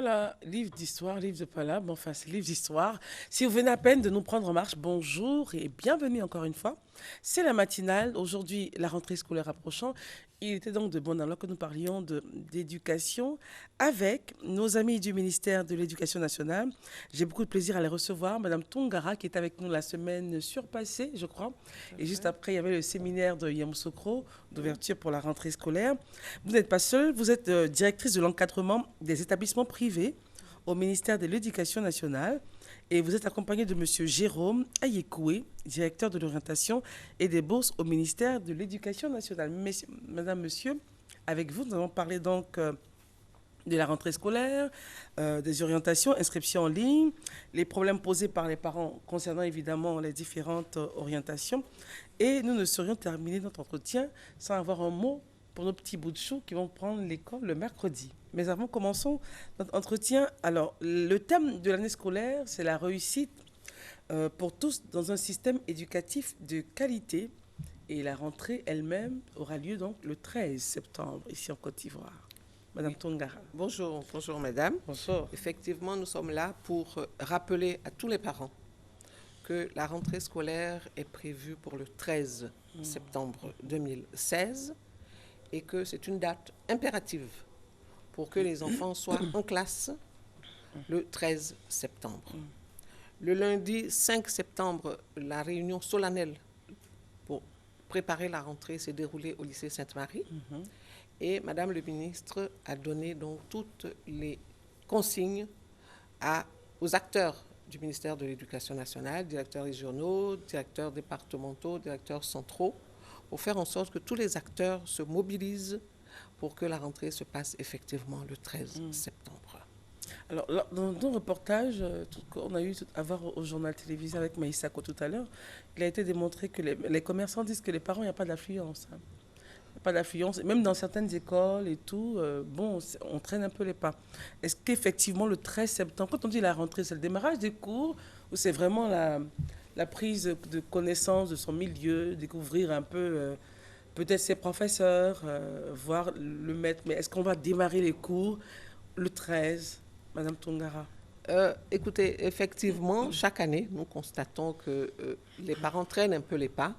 Voilà, livre d'histoire, livre de palabre, enfin c'est livre d'histoire. Si vous venez à peine de nous prendre en marche, bonjour et bienvenue encore une fois. C'est la matinale, aujourd'hui la rentrée scolaire approchant. Il était donc de bon aloi que nous parlions d'éducation avec nos amis du ministère de l'Éducation nationale. J'ai beaucoup de plaisir à les recevoir. Madame Tongara qui est avec nous la semaine surpassée, je crois. Et juste après, il y avait le séminaire de Yamoussoukro d'ouverture pour la rentrée scolaire. Vous n'êtes pas seule, vous êtes directrice de l'encadrement des établissements privés au ministère de l'Éducation nationale et vous êtes accompagnée de Monsieur Jérôme Ayekoué, directeur de l'orientation et des bourses au ministère de l'Éducation nationale. Madame, Monsieur, avec vous, nous allons parler donc de la rentrée scolaire, des orientations, inscription en ligne, les problèmes posés par les parents concernant évidemment les différentes orientations. Et nous ne saurions terminer notre entretien sans avoir un mot pour nos petits bouts de chou qui vont prendre l'école le mercredi. Mais avant, commençons notre entretien. Alors, le thème de l'année scolaire, c'est la réussite pour tous dans un système éducatif de qualité. Et la rentrée elle-même aura lieu donc le 13 septembre, ici en Côte d'Ivoire. Madame Tongara. Bonjour, bonjour mesdames. Bonjour. Effectivement, nous sommes là pour rappeler à tous les parents que la rentrée scolaire est prévue pour le 13 septembre 2016 et que c'est une date impérative pour que les enfants soient en classe le 13 septembre. Le lundi 5 septembre, la réunion solennelle pour préparer la rentrée s'est déroulée au lycée Sainte-Marie. Et Madame le ministre a donné donc toutes les consignes aux acteurs du ministère de l'Éducation nationale, directeurs régionaux, directeurs départementaux, directeurs centraux, pour faire en sorte que tous les acteurs se mobilisent pour que la rentrée se passe effectivement le 13 septembre. Alors, dans ton reportage qu'on a eu à voir au journal télévisé avec Maïsako tout à l'heure, il a été démontré que les commerçants disent que les parents, il n'y a pas d'affluence. Hein. Pas d'affluence, même dans certaines écoles et tout, on traîne un peu les pas. Est-ce qu'effectivement, le 13 septembre, quand on dit la rentrée, c'est le démarrage des cours ou c'est vraiment la prise de connaissance de son milieu, découvrir un peu peut-être ses professeurs, voir le maître. Mais est-ce qu'on va démarrer les cours le 13, Madame Tongara? Écoutez, effectivement, chaque année, nous constatons que les parents traînent un peu les pas.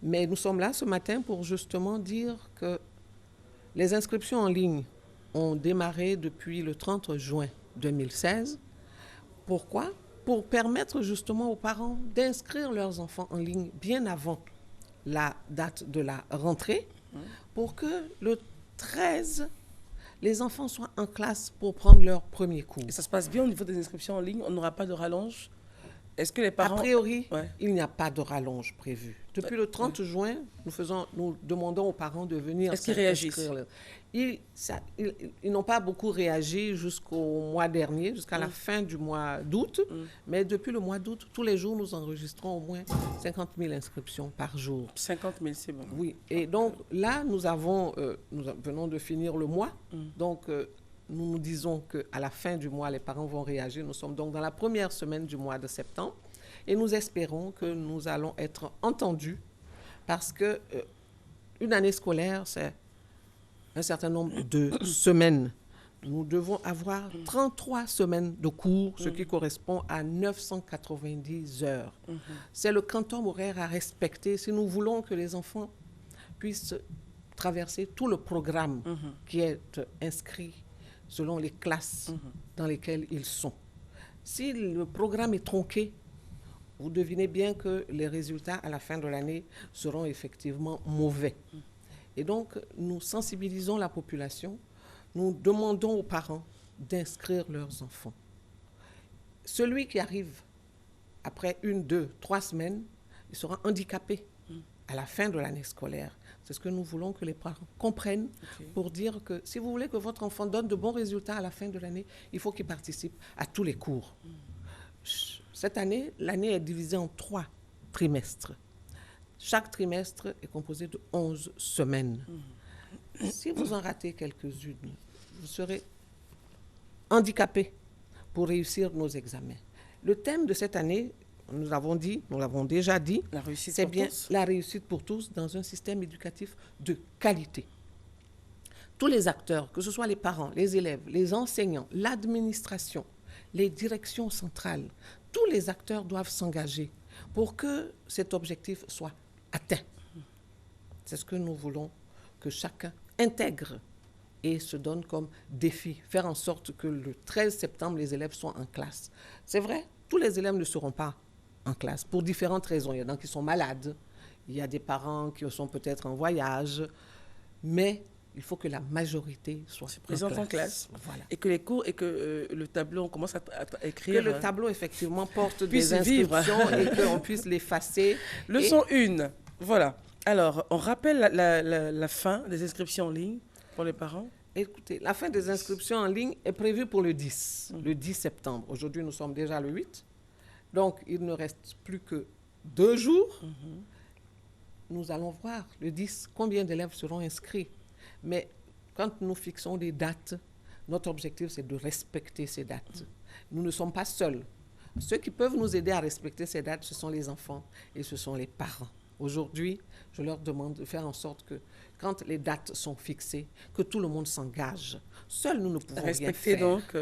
Mais nous sommes là ce matin pour justement dire que les inscriptions en ligne ont démarré depuis le 30 juin 2016. Pourquoi? Pour permettre justement aux parents d'inscrire leurs enfants en ligne bien avant la date de la rentrée, pour que le 13, les enfants soient en classe pour prendre leur premier cours. Et ça se passe bien au niveau des inscriptions en ligne? On n'aura pas de rallonge? Est-ce que les parents... A priori, il n'y a pas de rallonge prévu. Depuis le 30 juin, nous demandons aux parents de venir. Est-ce qu'ils réagissent? Ils n'ont pas beaucoup réagi jusqu'au mois dernier, jusqu'à la fin du mois d'août. Mais depuis le mois d'août, tous les jours, nous enregistrons au moins 50 000 inscriptions par jour. 50 000, c'est bon. Oui. Et donc là, nous venons de finir le mois. Donc, nous nous disons qu'à la fin du mois, les parents vont réagir. Nous sommes donc dans la première semaine du mois de septembre et nous espérons que nous allons être entendus parce que une année scolaire, c'est un certain nombre de semaines. Nous devons avoir 33 semaines de cours, ce qui correspond à 990 heures. C'est le quantum horaire à respecter si nous voulons que les enfants puissent traverser tout le programme qui est inscrit selon les classes dans lesquelles ils sont. Si le programme est tronqué, vous devinez bien que les résultats à la fin de l'année seront effectivement mauvais. Et donc, nous sensibilisons la population, nous demandons aux parents d'inscrire leurs enfants. Celui qui arrive après 1, 2, 3 semaines, il sera handicapé à la fin de l'année scolaire. C'est ce que nous voulons que les parents comprennent pour dire que si vous voulez que votre enfant donne de bons résultats à la fin de l'année, il faut qu'il participe à tous les cours. Cette année, l'année est divisée en 3 trimestres. Chaque trimestre est composé de 11 semaines. Si vous en ratez quelques-unes, vous serez handicapé pour réussir nos examens. Le thème de cette année, nous l'avons déjà dit, c'est bien la réussite pour tous dans un système éducatif de qualité. tous les acteurs, que ce soit les parents, les élèves, les enseignants, l'administration, les directions centrales, tous les acteurs doivent s'engager pour que cet objectif soit atteint. C'est ce que nous voulons que chacun intègre et se donne comme défi, faire en sorte que le 13 septembre, les élèves soient en classe. C'est vrai, tous les élèves ne seront pas en classe pour différentes raisons. Il y en a qui sont malades, il y a des parents qui sont peut-être en voyage, mais il faut que la majorité soit présente en classe. Voilà. Et que les cours et que le tableau, on commence à écrire. Que le tableau, effectivement, porte des inscriptions et qu'on puisse l'effacer. Leçon 1, voilà. Alors, on rappelle la fin des inscriptions en ligne pour les parents. Écoutez, la fin des inscriptions en ligne est prévue pour le 10 septembre. Aujourd'hui, nous sommes déjà le 8. Donc, il ne reste plus que 2 jours. Nous allons voir le 10 combien d'élèves seront inscrits. Mais quand nous fixons des dates, notre objectif, c'est de respecter ces dates. Nous ne sommes pas seuls. Ceux qui peuvent nous aider à respecter ces dates, ce sont les enfants et ce sont les parents. Aujourd'hui, je leur demande de faire en sorte que, quand les dates sont fixées, que tout le monde s'engage. Seuls, nous ne pouvons rien faire. Respecter donc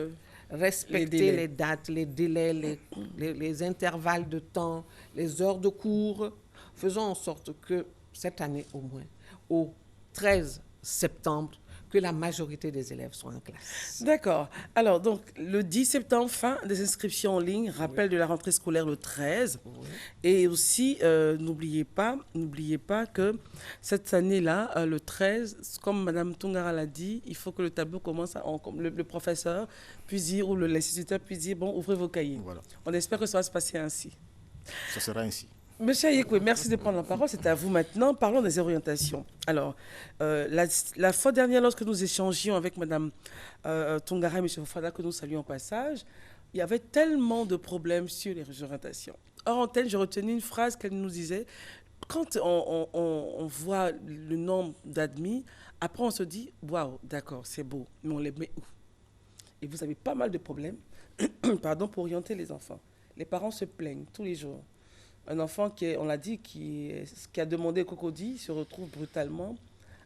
respecter les dates, les délais, les intervalles de temps, les heures de cours. Faisons en sorte que, cette année au moins, au 13 septembre, que la majorité des élèves soient en classe. D'accord. Alors, donc, le 10 septembre, fin des inscriptions en ligne, rappel de la rentrée scolaire le 13. Oui. Et aussi, n'oubliez pas que cette année-là, le 13, comme Mme Tungara l'a dit, il faut que le tableau commence, le professeur puisse dire, ou l'instituteur puisse dire, bon, ouvrez vos cahiers. Voilà. On espère que ça va se passer ainsi. Ça sera ainsi. Monsieur Ayekwe, merci de prendre la parole. C'est à vous maintenant. Parlons des orientations. Alors, la fois dernière, lorsque nous échangions avec Mme Tungara et M. Fofana, que nous saluons au passage, il y avait tellement de problèmes sur les orientations. Hors antenne, j'ai retenu une phrase qu'elle nous disait. Quand on voit le nombre d'admis, après on se dit, waouh, d'accord, c'est beau, mais on les met où? Et vous avez pas mal de problèmes pour orienter les enfants. Les parents se plaignent tous les jours. Un enfant on l'a dit, qui a demandé Cocody se retrouve brutalement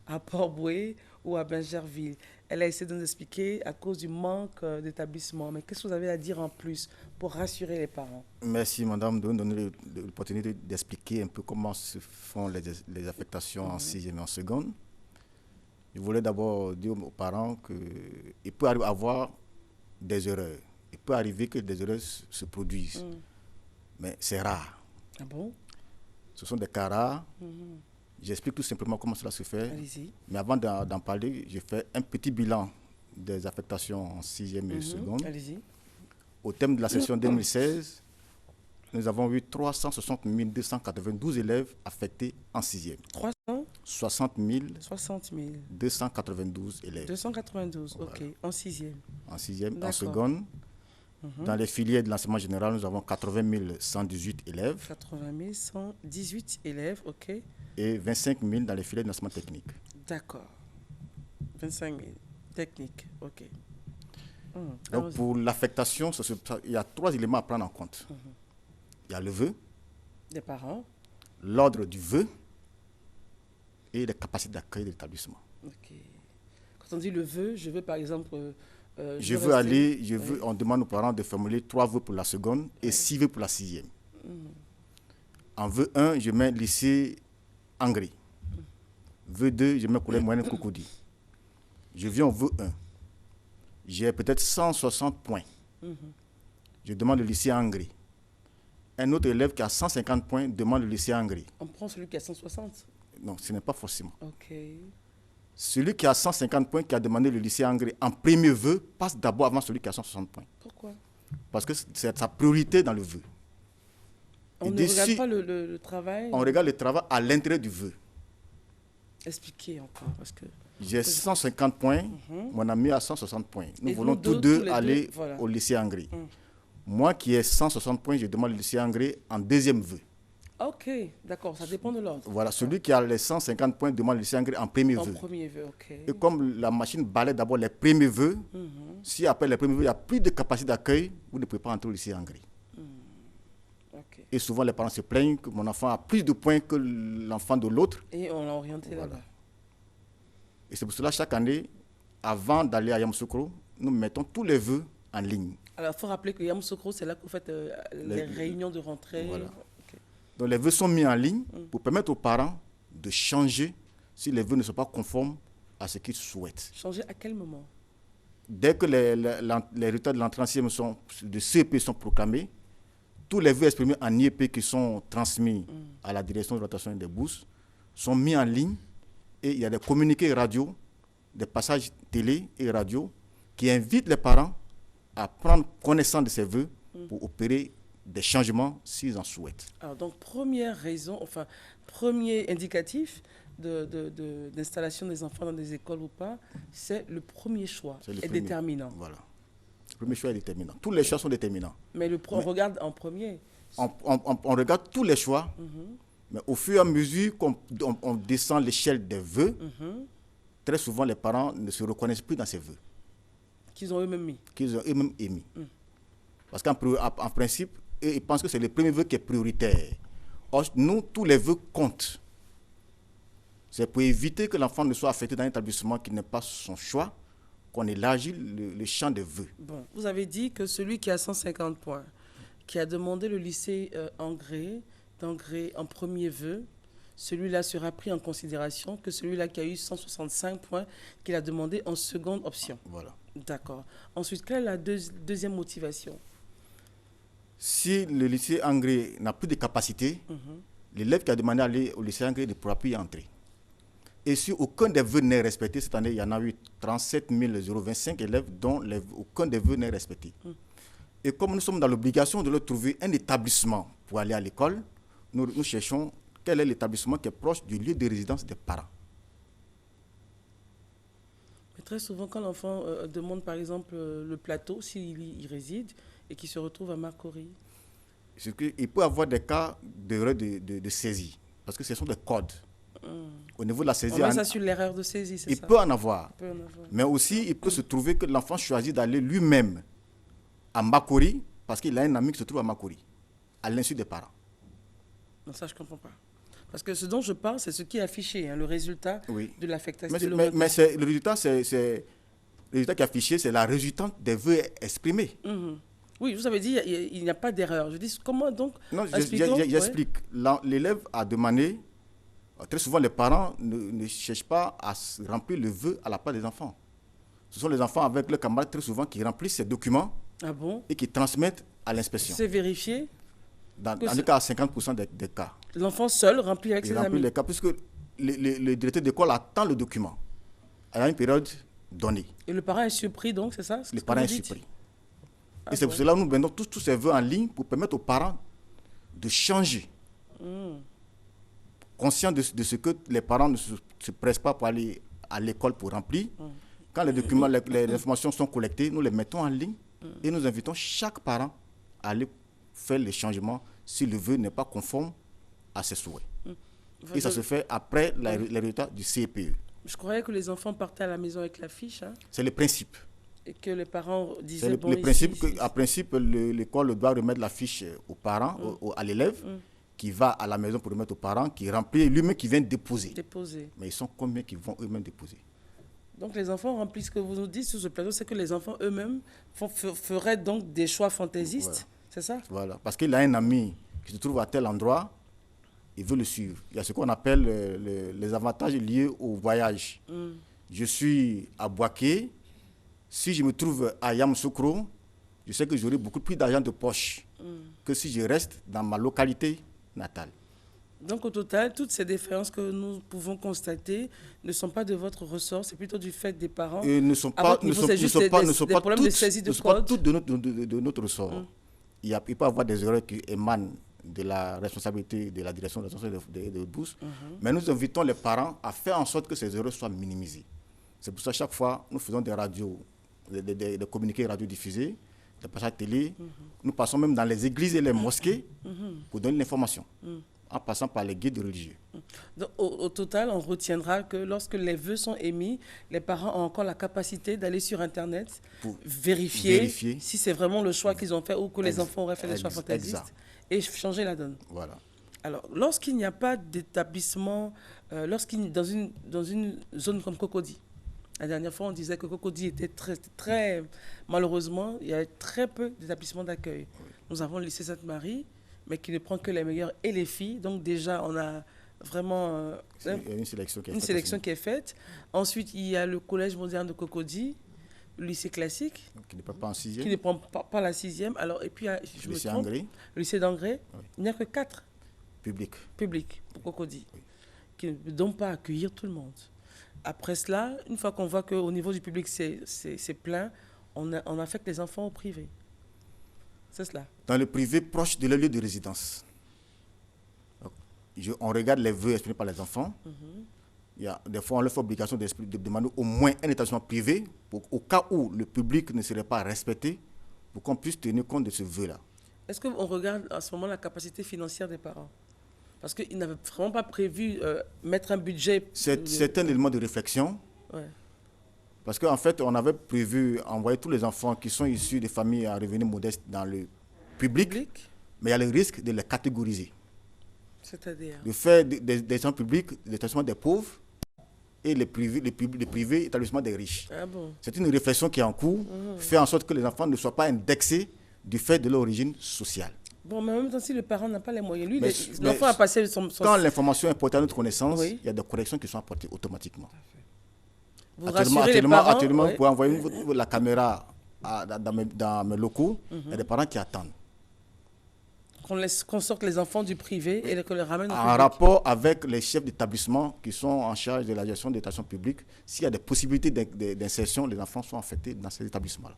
à Port-Bouët ou à Bingerville. Elle a essayé de nous expliquer à cause du manque d'établissement. Mais qu'est-ce que vous avez à dire en plus pour rassurer les parents? Merci, madame, de nous donner l'opportunité d'expliquer un peu comment se font les affectations en 6e et en seconde. Je voulais d'abord dire aux parents qu'il peut avoir des erreurs. Il peut arriver que des erreurs se produisent. Mais c'est rare. Ah bon? Ce sont des cas rares. J'explique tout simplement comment cela se fait. Allez-y. Mais avant d'en parler, je fais un petit bilan des affectations en 6e et seconde. Allez-y. Au thème de la session 2016, nous avons eu 360 292 élèves affectés en 6e. 360 292 élèves. 292, voilà. OK. En 6e. En 6e. En seconde, dans les filières de l'enseignement général, nous avons 80 118 élèves. 80 118 élèves, OK. Et 25 000 dans les filières de l'enseignement technique. D'accord. 25 000. Technique, OK. Donc, pour l'affectation, il y a 3 éléments à prendre en compte. Il y a le vœu, des parents, l'ordre du vœu et les capacités d'accueil de l'établissement. OK. Quand on dit le vœu, je veux par exemple... on demande aux parents de formuler 3 vœux pour la seconde et 6 vœux pour la 6e. En vœu 1, je mets lycée Angri. Vœu 2, je mets collège moyenne Cocody. Je viens au vœu 1. J'ai peut-être 160 points. Je demande le lycée Angri. Un autre élève qui a 150 points demande le lycée Angri. On prend celui qui a 160? Non, ce n'est pas forcément. OK. Celui qui a 150 points, qui a demandé le lycée Angri en premier vœu, passe d'abord avant celui qui a 160 points. Pourquoi? Parce que c'est sa priorité dans le vœu. On ne regarde pas le travail? On regarde le travail à l'intérieur du vœu. Expliquez encore, parce que... J'ai 150 points, mon ami a 160 points. Nous voulons tous deux aller au lycée Angri. Moi qui ai 160 points, je demande le lycée Angri en deuxième vœu. OK, d'accord, ça dépend de l'ordre. Voilà, celui qui a les 150 points demande le lycée Angri en premier vœu. En premier vœu, OK. Et comme la machine balaie d'abord les premiers vœux, si après les premiers vœux, il n'y a plus de capacité d'accueil, vous ne pouvez pas entrer au lycée Angri. Okay. Et souvent, les parents se plaignent que mon enfant a plus de points que l'enfant de l'autre. Et on l'a orienté là-bas. Et c'est pour cela, chaque année, avant d'aller à Yamoussoukro, nous mettons tous les vœux en ligne. Alors, il faut rappeler que Yamoussoukro, c'est là que vous faites les réunions de rentrée. Voilà. Ok. Donc les vœux sont mis en ligne pour permettre aux parents de changer si les vœux ne sont pas conformes à ce qu'ils souhaitent. Changer à quel moment? Dès que les résultats de l'entrée en sixième de CEP sont proclamés, tous les vœux exprimés en IEP qui sont transmis à la direction de rotation des bourses sont mis en ligne et il y a des communiqués radio, des passages télé et radio qui invitent les parents à prendre connaissance de ces vœux pour opérer des changements s'ils en souhaitent. Alors, donc, première raison, enfin, premier indicatif d'installation des enfants dans des écoles ou pas, c'est le premier choix est déterminant. Voilà. Le premier choix est déterminant. Tous les choix sont déterminants. Mais on regarde en premier. On regarde tous les choix, mais au fur et à mesure qu'on descend l'échelle des vœux, très souvent les parents ne se reconnaissent plus dans ces vœux. Qu'ils ont eux-mêmes mis. Qu'ils ont eux-mêmes émis. Parce qu'en principe, ils pensent que c'est le premier vœu qui est prioritaire. Or, nous, tous les vœux comptent. C'est pour éviter que l'enfant ne soit affecté dans un établissement qui n'est pas son choix, qu'on élargit le champ des vœux. Bon, vous avez dit que celui qui a 150 points, qui a demandé le lycée d'Angré en premier vœu, celui-là sera pris en considération que celui-là qui a eu 165 points, qu'il a demandé en seconde option. Voilà. D'accord. Ensuite, quelle est la deuxième motivation? Si le lycée Angré n'a plus de capacité, l'élève qui a demandé à aller au lycée Angré ne pourra plus y entrer. Et si aucun des vœux n'est respecté, cette année, il y en a eu 37 025 élèves dont aucun des vœux n'est respecté. Et comme nous sommes dans l'obligation de leur trouver un établissement pour aller à l'école, nous cherchons quel est l'établissement qui est proche du lieu de résidence des parents. Mais très souvent, quand l'enfant demande, par exemple, le plateau, s'il y réside, et qu'il se retrouve à Marcory. Il peut y avoir des cas d'erreur de saisie, parce que ce sont des codes. Au niveau de la saisie, on met ça sur l'erreur de saisie, c'est ça? Il peut en avoir. Mais aussi, il peut se trouver que l'enfant choisit d'aller lui-même à Marcory, parce qu'il a un ami qui se trouve à Marcory, à l'insu des parents. Non, ça, je ne comprends pas. Parce que ce dont je parle, c'est ce qui est affiché, hein, le résultat de l'affectation. Mais le résultat, le résultat qui est affiché, c'est la résultante des vœux exprimés. Oui, vous avez dit il n'y a pas d'erreur. Je dis, comment donc? Non, j'explique. L'élève a demandé, très souvent les parents ne cherchent pas à remplir le vœu à la place des enfants. Ce sont les enfants avec leurs camarades très souvent qui remplissent ces documents et qui transmettent à l'inspection. C'est vérifié? Dans le cas à 50% des cas. L'enfant seul remplit avec ses amis? Il remplit les cas, puisque le directeur d'école attend le document à une période donnée. Et le parent est surpris donc, c'est ça? Le parent est surpris. Et c'est pour cela que nous mettons tous ces vœux en ligne pour permettre aux parents de changer. Conscients de ce que les parents ne se pressent pas pour aller à l'école pour remplir. Quand les documents, les informations sont collectées, nous les mettons en ligne et nous invitons chaque parent à aller faire les changements si le vœu n'est pas conforme à ses souhaits. Et ça se fait après les résultats du CPE. Je croyais que les enfants partaient à la maison avec la fiche. Hein? C'est le principe. Et que les parents disaient... C'est le principe qu'à principe, l'école doit remettre la fiche aux parents, à l'élève, qui va à la maison pour remettre aux parents, qui remplit lui-même, qui vient déposer. Mais ils sont combien qui vont eux-mêmes déposer? Donc les enfants remplissent, ce que vous nous dites sur ce plateau, c'est que les enfants eux-mêmes feraient donc des choix fantaisistes, voilà. C'est ça? Voilà, parce qu'il a un ami qui se trouve à tel endroit, il veut le suivre. Il y a ce qu'on appelle les avantages liés au voyage. Je suis à Boaké. Si je me trouve à Yamoussoukro, je sais que j'aurai beaucoup plus d'argent de poche que si je reste dans ma localité natale. Donc au total, toutes ces différences que nous pouvons constater ne sont pas de votre ressort, c'est plutôt du fait des parents. Et ne sont pas toutes de notre ressort. Il peut y avoir des erreurs qui émanent de la responsabilité de la direction de bourse, mais nous invitons les parents à faire en sorte que ces erreurs soient minimisées. C'est pour ça que chaque fois, nous faisons des radios, des communiqués radiodiffusés, des passages télé. Nous passons même dans les églises et les mosquées pour donner l'information, en passant par les guides religieux. Donc, au total, on retiendra que lorsque les vœux sont émis, les parents ont encore la capacité d'aller sur Internet pour vérifier si c'est vraiment le choix qu'ils ont fait ou que les enfants auraient fait des choix fantaisistes et changer la donne. Voilà. Alors, lorsqu'il n'y a pas d'établissement, dans une zone comme Cocody, La dernière fois, on disait que Cocody était très... Malheureusement, il y a très peu d'établissements d'accueil. Nous avons le lycée Sainte-Marie, mais qui ne prend que les meilleurs et les filles. Donc déjà, on a vraiment Il y a une sélection qui est faite. Ensuite, il y a le collège moderne de Cocody, le lycée classique, qui ne prend pas en qui sixième. ne prend pas la sixième. Alors, et puis, je me Lycée trompe, Angré, le lycée d'Angré, Oui. il n'y a que 4 public. publics pour Cocody, Oui. qui ne peuvent pas accueillir tout le monde. Après cela, une fois qu'on voit qu'au niveau du public, c'est plein, on affecte les enfants au privé. C'est cela. Dans le privé, proche de leur lieu de résidence. Donc, on regarde les vœux exprimés par les enfants. Il y a, des fois, on leur fait obligation de demander au moins un établissement privé, au cas où le public ne serait pas respecté, pour qu'on puisse tenir compte de ce vœu-là. Est-ce qu'on regarde à ce moment la capacité financière des parents? Parce qu'ils n'avaient vraiment pas prévu mettre un budget. C'est un élément de réflexion. Ouais. Parce qu'en fait, on avait prévu envoyer tous les enfants qui sont issus des familles à revenus modestes dans le public, mais il y a le risque de les catégoriser. C'est-à-dire De faire des gens publics, l'établissement des pauvres, et les privés établissements des riches. Ah bon? C'est une réflexion qui est en cours, faire en sorte que les enfants ne soient pas indexés du fait de leur origine sociale. Bon, mais en même temps, si le parent n'a pas les moyens, lui, Mais l'enfant a passé son... Quand l'information est portée à notre connaissance, Oui. il y a des corrections qui sont apportées automatiquement. Vous rassurez les parents, Actuellement, oui. vous pouvez envoyer la caméra dans mes locaux, il y a des parents qui attendent. Qu'on sorte les enfants du privé et qu'on les ramène au En public. rapport avec les chefs d'établissement qui sont en charge de la gestion des établissements publics, s'il y a des possibilités d'insertion, les enfants sont affectés dans ces établissements-là.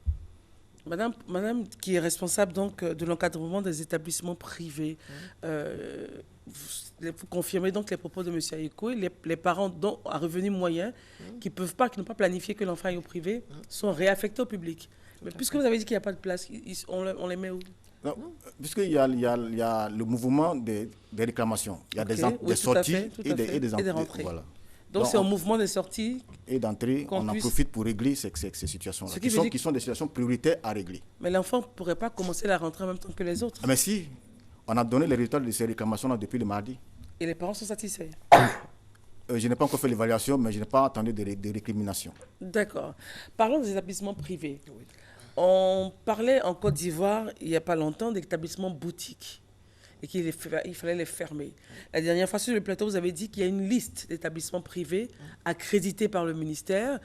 Madame, qui est responsable donc de l'encadrement des établissements privés, vous confirmez donc les propos de M. Ayeko, les parents à revenus moyens qui n'ont pas planifié que l'enfant aille au privé sont réaffectés au public. Mais puisque vous avez dit qu'il n'y a pas de place, on les met où? Non, puisqu'il y a le mouvement des réclamations, il y a des sorties et des rentrées. Voilà. Donc c'est un mouvement des sorties et d'entrée, on en profite pour régler ces situations-là, qui sont des situations prioritaires à régler. Mais l'enfant ne pourrait pas commencer la rentrée en même temps que les autres. Mais si, on a donné les résultats de ces réclamations-là depuis le mardi. Et les parents sont satisfaits. Je n'ai pas encore fait l'évaluation, mais je n'ai pas entendu de récriminations. D'accord. Parlons des établissements privés. Oui. On parlait en Côte d'Ivoire, il n'y a pas longtemps, d'établissements boutiques et qu'il fallait les fermer. La dernière fois sur le plateau, vous avez dit qu'il y a une liste d'établissements privés accrédités par le ministère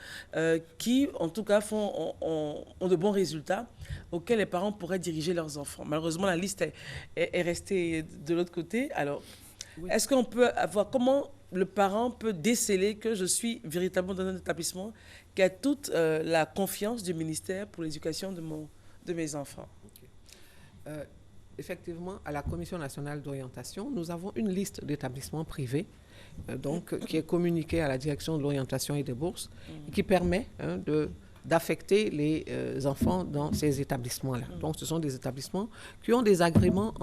qui, en tout cas, ont de bons résultats auxquels les parents pourraient diriger leurs enfants. Malheureusement, la liste est restée de l'autre côté. Alors, oui. Est-ce qu'on peut avoir... Comment le parent peut déceler que je suis véritablement dans un établissement qui a toute la confiance du ministère pour l'éducation de mes enfants? Okay. Effectivement, à la Commission nationale d'orientation, nous avons une liste d'établissements privés qui est communiquée à la direction de l'orientation et des bourses et qui permet d'affecter les enfants dans ces établissements-là. Donc, ce sont des établissements qui ont des agréments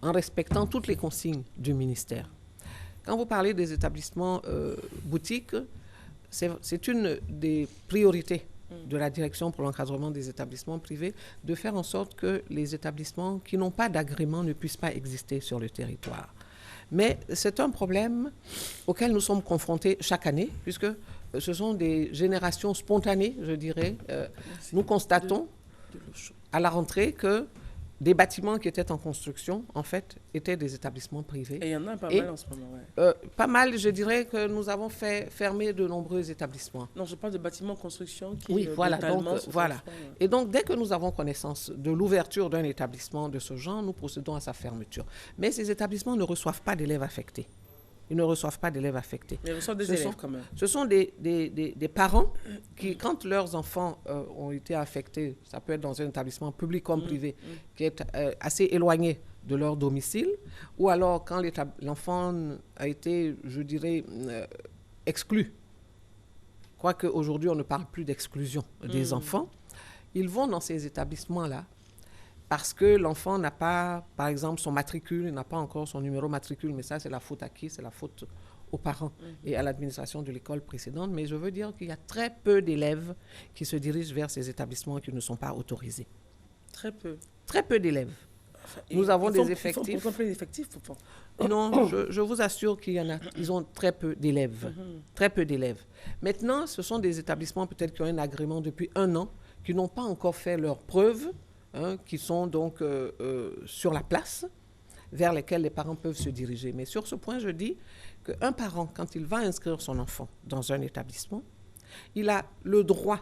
en respectant toutes les consignes du ministère. Quand vous parlez des établissements boutiques, c'est une des priorités de la direction pour l'encadrement des établissements privés, de faire en sorte que les établissements qui n'ont pas d'agrément ne puissent pas exister sur le territoire. Mais c'est un problème auquel nous sommes confrontés chaque année, puisque ce sont des générations spontanées, je dirais. Nous constatons à la rentrée que des bâtiments qui étaient en construction, en fait, étaient des établissements privés. Et il y en a pas mal en ce moment, ouais. Pas mal, je dirais que nous avons fait fermer de nombreux établissements. Non, je parle de bâtiments en construction qui... Oui, voilà. Et donc, dès que nous avons connaissance de l'ouverture d'un établissement de ce genre, nous procédons à sa fermeture. Mais ces établissements ne reçoivent pas d'élèves affectés. Ils ne reçoivent pas d'élèves affectés. Mais ils reçoivent des élèves quand même. Ce sont des parents qui, quand leurs enfants ont été affectés, ça peut être dans un établissement public comme privé, qui est assez éloigné de leur domicile, ou alors quand l'enfant a été, je dirais, exclu. Quoique aujourd'hui, on ne parle plus d'exclusion des enfants. Ils vont dans ces établissements-là parce que l'enfant n'a pas, par exemple, son matricule, il n'a pas encore son numéro matricule, mais ça, c'est la faute à qui? C'est la faute aux parents et à l'administration de l'école précédente. Mais je veux dire qu'il y a très peu d'élèves qui se dirigent vers ces établissements qui ne sont pas autorisés. Très peu. Très peu d'élèves. Nous avons des effectifs. Ils font plein d'effectifs, pourtant. Non, je vous assure qu'il y en a. Ils ont très peu d'élèves. Très peu d'élèves. Maintenant, ce sont des établissements peut-être qui ont un agrément depuis 1 an, qui n'ont pas encore fait leurs preuves, qui sont donc sur la place, vers lesquels les parents peuvent se diriger. Mais sur ce point, je dis qu'un parent, quand il va inscrire son enfant dans un établissement, il a le droit,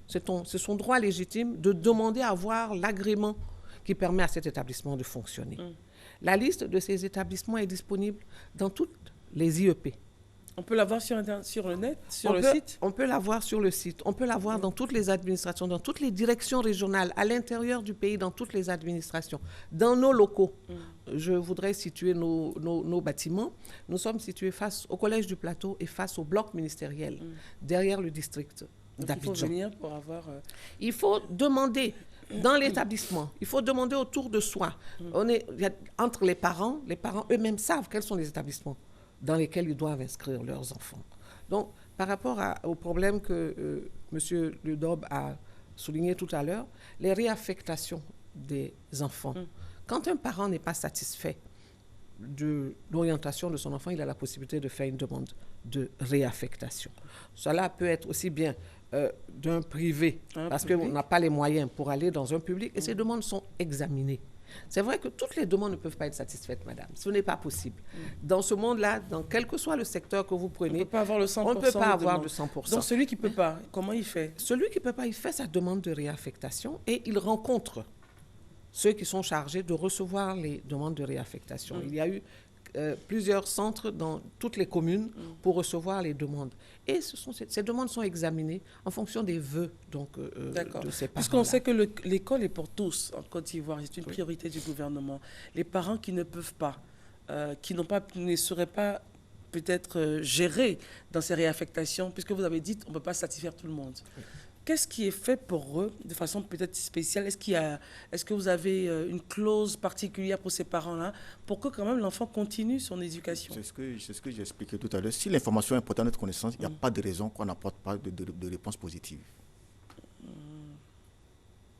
c'est son droit légitime, de demander à avoir l'agrément qui permet à cet établissement de fonctionner. La liste de ces établissements est disponible dans toutes les IEP. On peut la voir sur le net, sur le site? On peut la voir sur le site. On peut la voir dans toutes les administrations, dans toutes les directions régionales, à l'intérieur du pays, dans toutes les administrations, dans nos locaux. Je voudrais situer nos bâtiments. Nous sommes situés face au Collège du Plateau et face au bloc ministériel, derrière le district d'Abidjan. Il faut venir pour avoir... Il faut demander dans l'établissement. Il faut demander autour de soi. Entre les parents eux-mêmes savent quels sont les établissements dans lesquels ils doivent inscrire leurs enfants. Donc, par rapport au problème que M. Ledob a souligné tout à l'heure, les réaffectations des enfants. Quand un parent n'est pas satisfait de l'orientation de son enfant, il a la possibilité de faire une demande de réaffectation. Cela peut être aussi bien d'un privé, parce qu'on n'a pas les moyens pour aller dans un public, et ces demandes sont examinées. C'est vrai que toutes les demandes ne peuvent pas être satisfaites, madame. Ce n'est pas possible. Dans ce monde-là, dans quel que soit le secteur que vous prenez, on ne peut pas avoir le 100%. On ne peut pas avoir de 100%. Donc celui qui ne peut pas, comment il fait? Celui qui ne peut pas, il fait sa demande de réaffectation et il rencontre ceux qui sont chargés de recevoir les demandes de réaffectation. Il y a eu plusieurs centres dans toutes les communes pour recevoir les demandes. Et ces demandes sont examinées en fonction des vœux donc, de ces parents. Puisqu'on sait que l'école est pour tous en Côte d'Ivoire, c'est une priorité du gouvernement. Les parents qui ne peuvent pas, ne seraient pas peut-être gérés dans ces réaffectations, puisque vous avez dit qu'on ne peut pas satisfaire tout le monde. Qu'est-ce qui est fait pour eux de façon peut-être spéciale? Est-ce que vous avez une clause particulière pour ces parents-là pour que quand même l'enfant continue son éducation? C'est ce que j'ai expliqué tout à l'heure. Si l'information est portée à notre connaissance, il n'y a pas de raison qu'on n'apporte pas de réponse positive.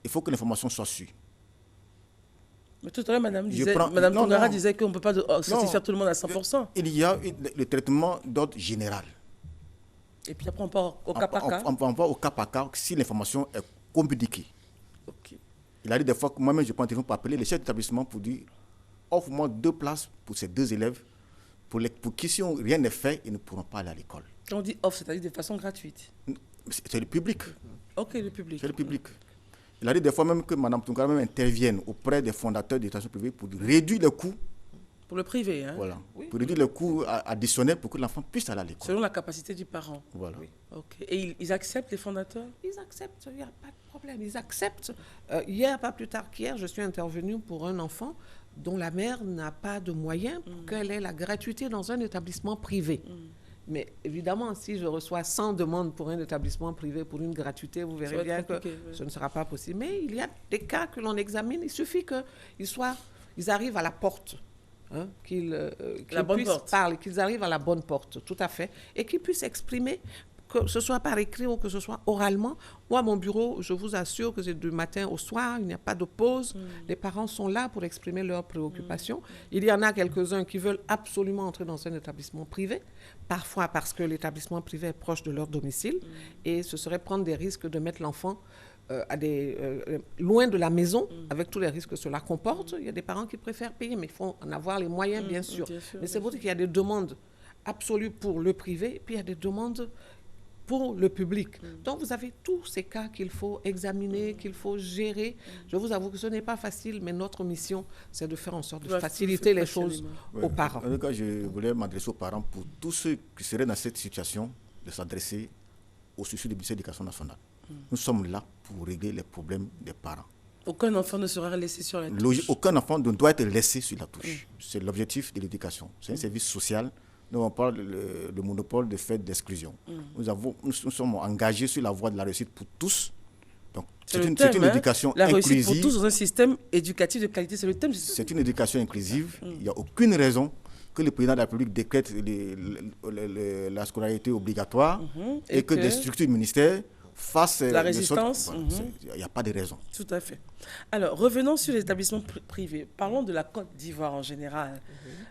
Il faut que l'information soit sûre. Mais tout à l'heure, Madame Tongara disait qu'on ne peut pas satisfaire tout le monde à 100%. Il y a le traitement d'ordre général. Et puis après, on part au cas par cas. On va au cas par cas si l'information est communiquée. Okay. Il arrive des fois que moi-même, je prends un téléphone pour appeler les chefs d'établissement pour dire offre-moi 2 places pour ces 2 élèves pour qui, si rien n'est fait, ils ne pourront pas aller à l'école. Quand on dit offre, c'est-à-dire de façon gratuite? C'est le public. Ok, le public. C'est le public. Il arrive des fois même que Mme Tongara même intervienne auprès des fondateurs d'établissements privés pour réduire les coûts. Pour le privé, hein? Voilà. Oui. Pour réduire les coûts additionnels pour que l'enfant puisse aller à l'école. Selon la capacité du parent. Voilà. Oui. Okay. Et ils acceptent, les fondateurs? Ils acceptent, il n'y a pas de problème. Ils acceptent. Hier, pas plus tard qu'hier, je suis intervenue pour un enfant dont la mère n'a pas de moyens pour qu'elle ait la gratuité dans un établissement privé. Mais évidemment, si je reçois 100 demandes pour un établissement privé pour une gratuité, vous verrez bien que ce ne sera pas possible. Mais il y a des cas que l'on examine. Il suffit qu'ils arrivent à la porte. Qu'ils puissent parler, qu'ils arrivent à la bonne porte, tout à fait, et qu'ils puissent exprimer, que ce soit par écrit ou que ce soit oralement. Moi, à mon bureau, je vous assure que c'est du matin au soir, il n'y a pas de pause. Les parents sont là pour exprimer leurs préoccupations. Il y en a quelques-uns qui veulent absolument entrer dans un établissement privé, parfois parce que l'établissement privé est proche de leur domicile, et ce serait prendre des risques de mettre l'enfant loin de la maison, avec tous les risques que cela comporte. Il y a des parents qui préfèrent payer, mais il faut en avoir les moyens, bien sûr. Mais c'est pour dire qu'il y a des demandes absolues pour le privé, et puis il y a des demandes pour le public. Donc, vous avez tous ces cas qu'il faut examiner, qu'il faut gérer. Je vous avoue que ce n'est pas facile, mais notre mission, c'est de faire en sorte de faciliter les choses aux parents. En tout cas, je voulais m'adresser aux parents pour tous ceux qui seraient dans cette situation, de s'adresser au souci du ministère de l'Éducation nationale. Nous sommes là pour régler les problèmes des parents. Aucun enfant ne sera laissé sur la touche. Aucun enfant ne doit être laissé sur la touche. C'est l'objectif de l'éducation. C'est un service social dont on parle le monopole de fait d'exclusion. Nous sommes engagés sur la voie de la réussite pour tous. Donc, c'est une éducation la inclusive. La réussite pour tous dans un système éducatif de qualité, c'est le thème. C'est une éducation inclusive. Il n'y a aucune raison que le président de la République décrète la scolarité obligatoire et que des structures du ministère face la résistance, il n'y a pas de raison. Tout à fait. Alors, revenons sur l'établissement privé. Parlons de la Côte d'Ivoire en général.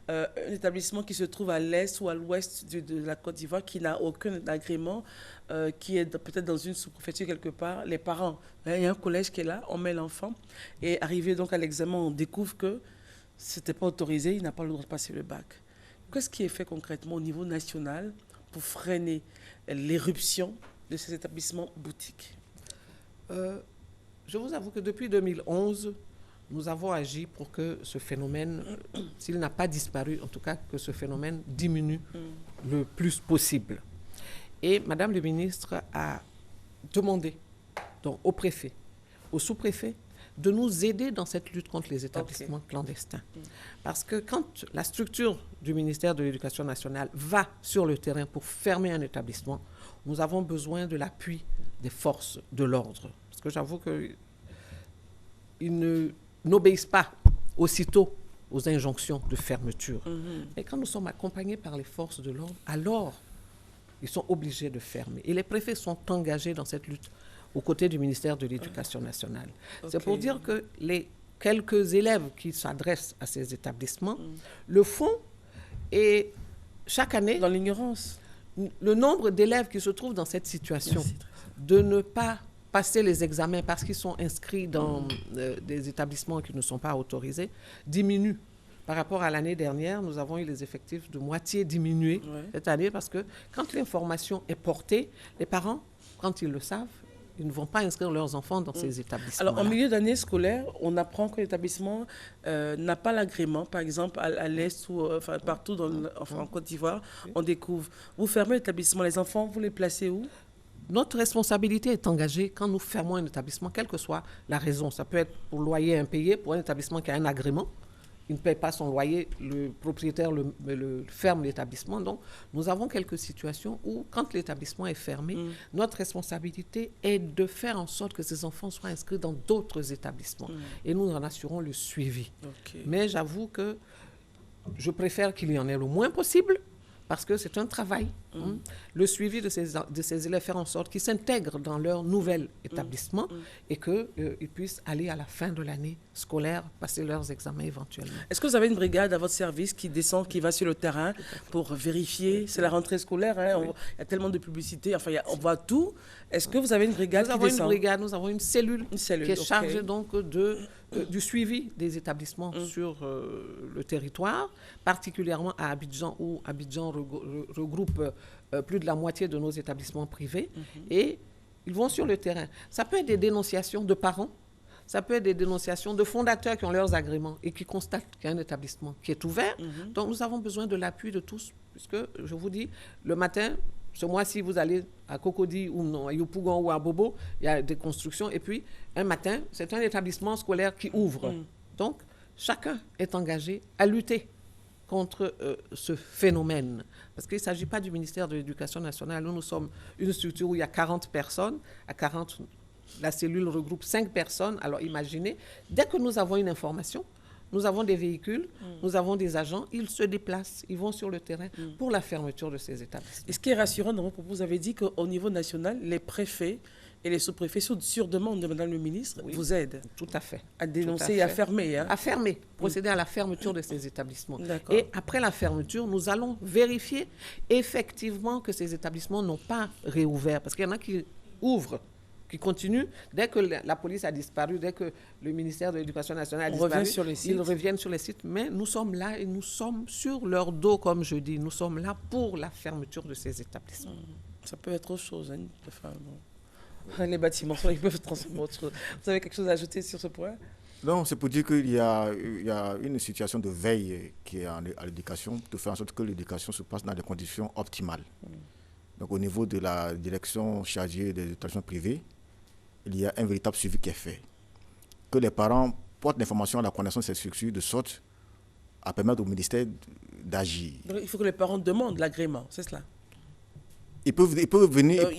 Un établissement qui se trouve à l'est ou à l'ouest de la Côte d'Ivoire, qui n'a aucun agrément, qui est peut-être dans une sous-préfecture quelque part. Les parents, il y a un collège qui est là, on met l'enfant, et arrivé donc à l'examen, on découvre que ce n'était pas autorisé, il n'a pas le droit de passer le bac. Qu'est-ce qui est fait concrètement au niveau national pour freiner l'éruption de ces établissements boutiques? Je vous avoue que depuis 2011, nous avons agi pour que ce phénomène, s'il n'a pas disparu, en tout cas que ce phénomène diminue le plus possible. Et Madame le ministre a demandé donc, au préfet, au sous-préfet, de nous aider dans cette lutte contre les établissements clandestins. Parce que quand la structure du ministère de l'Éducation nationale va sur le terrain pour fermer un établissement, nous avons besoin de l'appui des forces de l'ordre. Parce que j'avoue qu'ils n'obéissent pas aussitôt aux injonctions de fermeture. Et quand nous sommes accompagnés par les forces de l'ordre, alors ils sont obligés de fermer. Et les préfets sont engagés dans cette lutte aux côtés du ministère de l'Éducation nationale. C'est pour dire que les quelques élèves qui s'adressent à ces établissements le font, et chaque année, dans l'ignorance, le nombre d'élèves qui se trouvent dans cette situation de ne pas passer les examens parce qu'ils sont inscrits dans des établissements qui ne sont pas autorisés diminue. Par rapport à l'année dernière, nous avons eu les effectifs de moitié diminués cette année, parce que quand l'information est portée, les parents, quand ils le savent, ils ne vont pas inscrire leurs enfants dans ces établissements. Alors, en milieu d'année scolaire, on apprend que l'établissement n'a pas l'agrément. Par exemple, à l'Est ou partout en Côte d'Ivoire, on découvre. Vous fermez l'établissement, les enfants, vous les placez où? Notre responsabilité est engagée quand nous fermons un établissement, quelle que soit la raison. Ça peut être pour loyer impayé, pour un établissement qui a un agrément. Il ne paye pas son loyer, le propriétaire ferme l'établissement. Donc, nous avons quelques situations où, quand l'établissement est fermé, notre responsabilité est de faire en sorte que ces enfants soient inscrits dans d'autres établissements. Et nous en assurons le suivi. Mais j'avoue que je préfère qu'il y en ait le moins possible, parce que c'est un travail. Le suivi de ces élèves, faire en sorte qu'ils s'intègrent dans leur nouvel établissement et qu'ils puissent aller à la fin de l'année scolaire, passer leurs examens éventuellement. Est-ce que vous avez une brigade à votre service qui descend, qui va sur le terrain pour vérifier? C'est la rentrée scolaire, hein, il y a tellement de publicité, enfin, on voit tout. Est-ce que vous avez une brigade qui descend? Nous avons une brigade, nous avons une cellule qui est chargée donc du suivi des établissements sur le territoire, particulièrement à Abidjan, où Abidjan regroupe plus de la moitié de nos établissements privés, et ils vont sur le terrain. Ça peut être des dénonciations de parents, ça peut être des dénonciations de fondateurs qui ont leurs agréments et qui constatent qu'il y a un établissement qui est ouvert. Donc nous avons besoin de l'appui de tous, puisque je vous dis, le matin, ce mois-ci, vous allez à Cocody ou à Yopougon ou à Bobo, il y a des constructions, et puis un matin, c'est un établissement scolaire qui ouvre. Donc chacun est engagé à lutter contre ce phénomène. Parce qu'il ne s'agit pas du ministère de l'Éducation nationale. Nous sommes une structure où il y a 40 personnes. À 40, la cellule regroupe 5 personnes. Alors imaginez, dès que nous avons une information, nous avons des véhicules, nous avons des agents, ils se déplacent, ils vont sur le terrain pour la fermeture de ces établissements. Et ce qui est rassurant dans vos propos, vous avez dit qu'au niveau national, les préfets et les sous-préfets, sur demande de Madame le ministre, vous aident. Tout à fait. À dénoncer et à fermer. Hein. À fermer, procéder à la fermeture de ces établissements. Et après la fermeture, nous allons vérifier effectivement que ces établissements n'ont pas réouvert. Parce qu'il y en a qui ouvrent, qui continuent. Dès que la police a disparu, dès que le ministère de l'Éducation nationale a disparu, ils reviennent sur les sites. Mais nous sommes là et nous sommes sur leur dos, comme je dis. Nous sommes là pour la fermeture de ces établissements. Ça peut être autre chose. Hein. Enfin, bon. Les bâtiments, ils peuvent transformer autre chose. Vous avez quelque chose à ajouter sur ce point? Non, c'est pour dire qu'il y a une situation de veille qui est à l'éducation, de faire en sorte que l'éducation se passe dans des conditions optimales. Donc au niveau de la direction chargée des établissements privés, il y a un véritable suivi qui est fait. Que les parents portent l'information à la connaissance de ces structures de sorte à permettre au ministère d'agir. Donc il faut que les parents demandent l'agrément, c'est cela? Ils peuvent venir...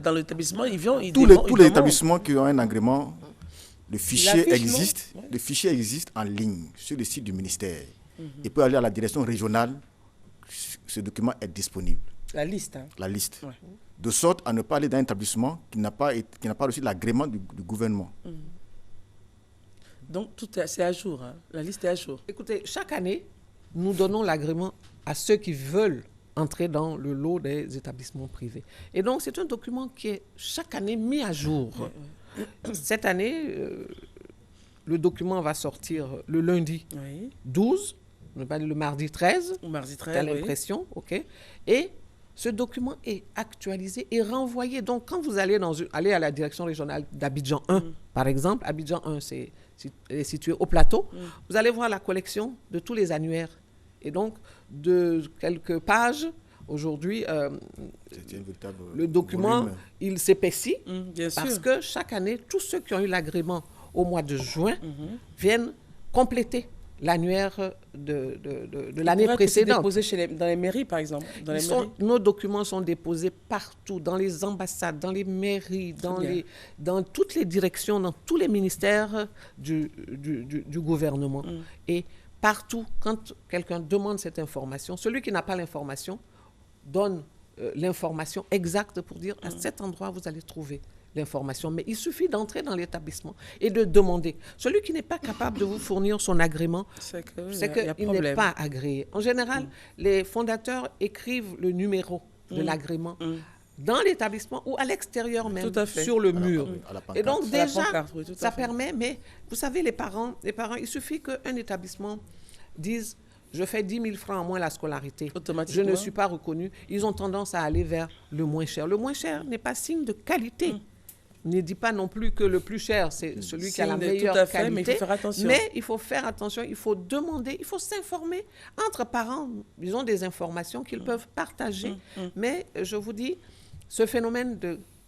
dans l'établissement, ils viennent... Tous les établissements qui ont un agrément, le fichier existe. Le fichier existe en ligne sur le site du ministère. Il peut aller à la direction régionale, ce document est disponible. La liste. Hein. La liste. Ouais. De sorte à ne pas aller dans un établissement qui n'a pas reçu l'agrément du gouvernement. Donc, c'est à jour. Hein. La liste est à jour. Écoutez, chaque année, nous donnons l'agrément à ceux qui veulent entrer dans le lot des établissements privés. Et donc, c'est un document qui est chaque année mis à jour. Cette année, le document va sortir le lundi 12, le mardi 13. Ou mardi 13, t'as l'impression, OK. Et ce document est actualisé et renvoyé. Donc, quand vous allez aller à la direction régionale d'Abidjan 1, par exemple, Abidjan 1, c'est situé au plateau, vous allez voir la collection de tous les annuaires. Et donc, de quelques pages, aujourd'hui, le document, volume. Il s'épaissit parce que chaque année, tous ceux qui ont eu l'agrément au mois de juin viennent compléter l'annuaire de l'année précédente. Déposés dans les mairies, par exemple. Nos documents sont déposés partout, dans les ambassades, dans les mairies, dans toutes les directions, dans tous les ministères du gouvernement. Et partout, quand quelqu'un demande cette information, celui qui n'a pas l'information donne l'information exacte pour dire à cet endroit, vous allez trouver l'information. Mais il suffit d'entrer dans l'établissement et de demander. Celui qui n'est pas capable de vous fournir son agrément, c'est qu'il n'est pas agréé. En général, les fondateurs écrivent le numéro de l'agrément dans l'établissement ou à l'extérieur même, sur le mur. Et donc déjà, ça permet, mais vous savez, les parents, il suffit qu'un établissement dise je fais 10 000 francs en moins la scolarité. Je ne suis pas reconnu. Ils ont tendance à aller vers le moins cher. Le moins cher n'est pas signe de qualité. Ne dit pas non plus que le plus cher, c'est celui qui a la meilleure qualité. Mais il faut faire attention. Mais il faut faire attention, il faut demander, il faut s'informer. Entre parents, ils ont des informations qu'ils peuvent partager. Mais je vous dis, ce phénomène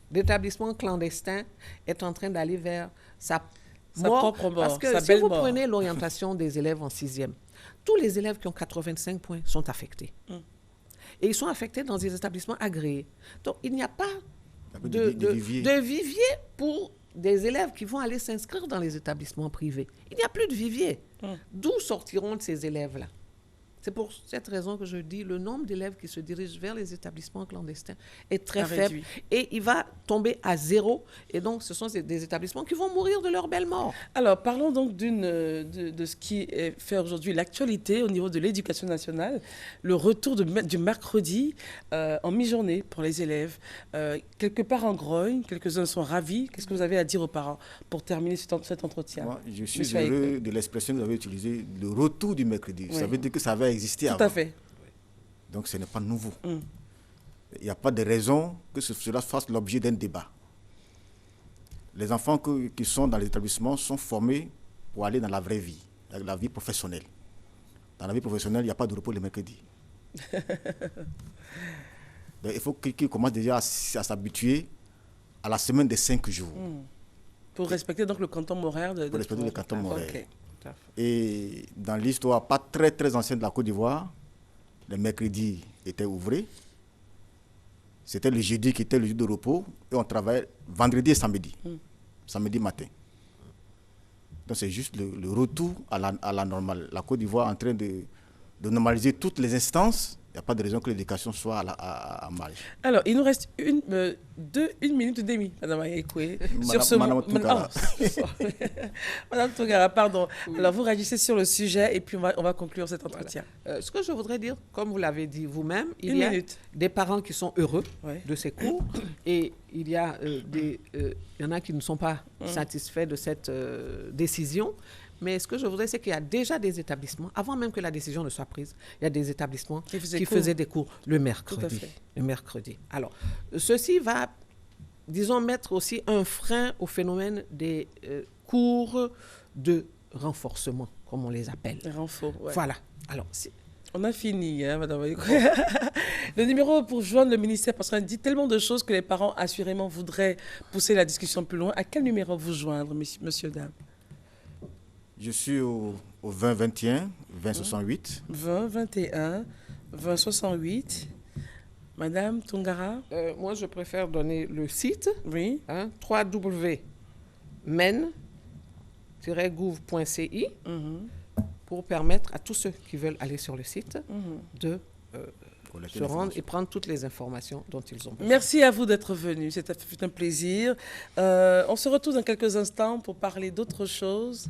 d'établissement clandestin est en train d'aller vers sa propre mort. Parce que si vous prenez l'orientation des élèves en 6e, tous les élèves qui ont 85 points sont affectés. Et ils sont affectés dans des établissements agréés. Donc, il n'y a pas de vivier pour des élèves qui vont aller s'inscrire dans les établissements privés. Il n'y a plus de vivier. D'où sortiront ces élèves-là? C'est pour cette raison que je dis le nombre d'élèves qui se dirigent vers les établissements clandestins est très faible et il va tomber à zéro. Et donc, ce sont des établissements qui vont mourir de leur belle mort. Alors, parlons donc de ce qui est fait aujourd'hui, l'actualité au niveau de l'éducation nationale, le retour du mercredi en mi-journée pour les élèves. Quelques parents grognent, quelques-uns sont ravis. Qu'est-ce que vous avez à dire aux parents pour terminer cet entretien? Moi, je suis heureux de l'expression que vous avez utilisée, le retour du mercredi. Ça veut dire que ça avait existé avant. Tout à fait. Donc ce n'est pas nouveau. Il n'y a pas de raison que cela fasse l'objet d'un débat. Les enfants qui sont dans les établissements sont formés pour aller dans la vraie vie, la vie professionnelle. Dans la vie professionnelle, il n'y a pas de repos le mercredi. Donc, il faut qu'ils commencent déjà à s'habituer à la semaine de 5 jours. Pour respecter donc le canton horaire. Pour respecter le canton horaire. Okay. Et dans l'histoire pas très très ancienne de la Côte d'Ivoire, les mercredis étaient ouvrés. C'était le jeudi qui était le jour de repos et on travaillait vendredi et samedi, samedi matin. Donc c'est juste le retour à la normale. La Côte d'Ivoire est en train de normaliser toutes les instances. Il n'y a pas de raison que l'éducation soit à mal. Alors, il nous reste une minute et demie, Madame Ayekoué. Madame Toungara. Madame Toungara, pardon. Oui. Alors, vous réagissez sur le sujet et puis on va conclure cet entretien. Voilà. Ce que je voudrais dire, comme vous l'avez dit vous-même, il y a des parents qui sont heureux de ces cours et il y en a qui ne sont pas satisfaits de cette décision. Mais ce que je voudrais, c'est qu'il y a déjà des établissements, avant même que la décision ne soit prise, il y a des établissements qui faisaient des cours le mercredi. Alors, ceci va, disons, mettre aussi un frein au phénomène des cours de renforcement, comme on les appelle. Renfort, ouais. Voilà. Alors, on a fini, hein, Madame Ayekoué. Le numéro pour joindre le ministère, parce qu'on dit tellement de choses que les parents, assurément, voudraient pousser la discussion plus loin. À quel numéro vous joindre, monsieur, dame? Je suis au 20 21 20 68. 20 21 20 68. Madame Toungara? Moi, je préfère donner le site. Oui. www.men-gouv.ci pour permettre à tous ceux qui veulent aller sur le site de collecter se rendre l'information. et prendre toutes les informations dont ils ont besoin. Merci à vous d'être venus. C'était un plaisir. On se retrouve dans quelques instants pour parler d'autre chose.